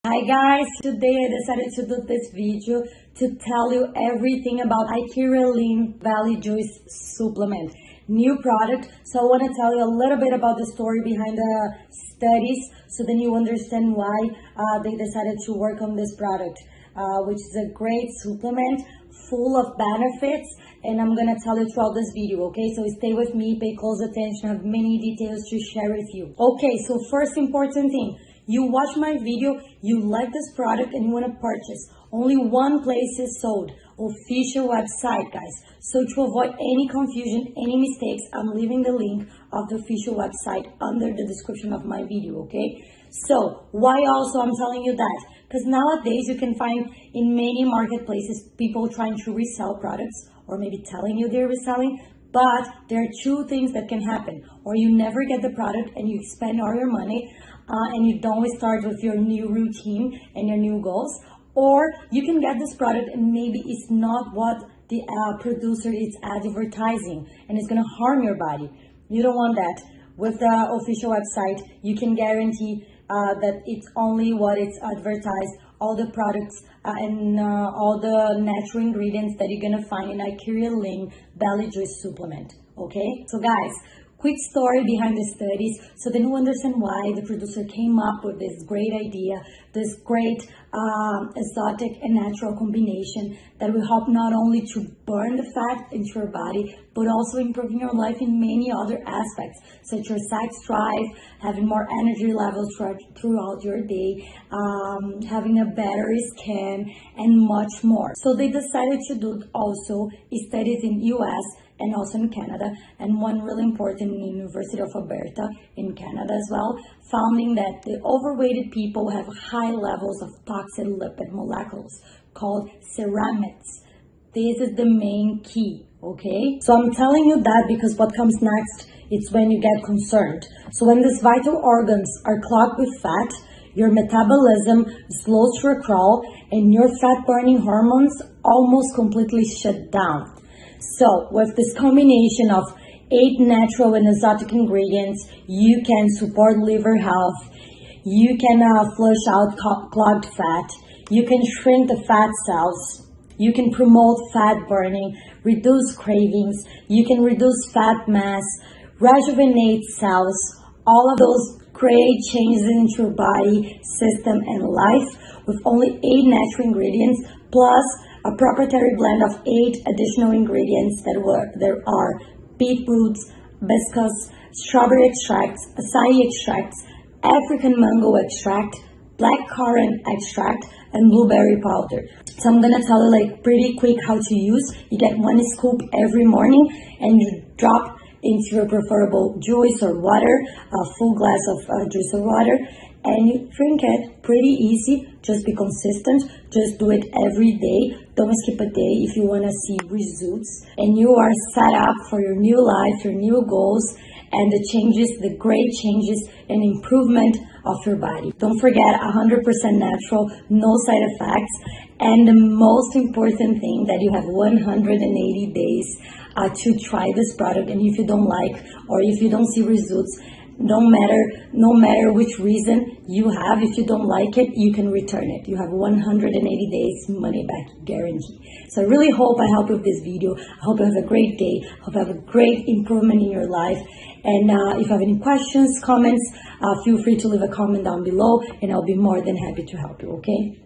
Hi guys, today I decided to do this video to tell you everything about Ikaria Lean Belly Juice supplement, new product. So I want to tell you a little bit about the story behind the studies, so then you understand why they decided to work on this product, which is a great supplement full of benefits, and I'm gonna tell you throughout this video. Okay, so stay with me, pay close attention. I have many details to share with you. Okay, so first important thing, you watch my video, you like this product and you want to purchase. Only one place is sold, official website, guys. So to avoid any confusion, any mistakes, I'm leaving the link of the official website under the description of my video, okay? So why also I'm telling you that? Because nowadays you can find in many marketplaces people trying to resell products, or maybe telling you they're reselling. But there are two things that can happen. Or you never get the product and you spend all your money and you don't start with your new routine and your new goals. Or you can get this product and maybe it's not what the producer is advertising and it's going to harm your body. You don't want that. With the official website, you can guarantee that it's only what it's advertised, all the products and all the natural ingredients that you're gonna find in Ikaria Lean Belly Juice supplement. Okay, so guys, quick story behind the studies, so then you understand why the producer came up with this great idea, this great exotic and natural combination that will help not only to burn the fat into your body, but also improving your life in many other aspects, such as your sex drive, having more energy levels throughout your day, having a better skin, and much more. So they decided to do also studies in US and also in Canada, and one really important in the University of Alberta in Canada as well, finding that the overweighted people have high levels of toxic lipid molecules called ceramides. This is the main key, okay? So I'm telling you that because what comes next, it's when you get concerned. So when these vital organs are clogged with fat, your metabolism slows to a crawl and your fat burning hormones almost completely shut down. So with this combination of 8 natural and exotic ingredients, you can support liver health, you can flush out clogged fat, you can shrink the fat cells, you can promote fat burning, reduce cravings, you can reduce fat mass, rejuvenate cells, all of those great changes into your body, system, and life with only 8 natural ingredients, plus a proprietary blend of 8 additional ingredients there are beetroots, hibiscus, strawberry extracts, acai extracts, African mango extract, black currant extract, and blueberry powder. So I'm gonna tell you like pretty quick how to use. You get 1 scoop every morning and you drop into your preferable juice or water, a full glass of juice or water, and you drink it. Pretty easy. Just be consistent. Just do it every day. Don't skip a day if you want to see results. And you are set up for your new life, your new goals, and the changes, the great changes and improvement of your body. Don't forget, 100% natural, no side effects, and the most important thing, that you have 180 days to try this product. And if you don't like, or if you don't see results, no matter which reason you have, if you don't like it, you can return it. You have 180 days money back guarantee. So I really hope I helped you with this video. I hope you have a great day. I hope you have a great improvement in your life. And if you have any questions, comments, feel free to leave a comment down below and I'll be more than happy to help you, okay?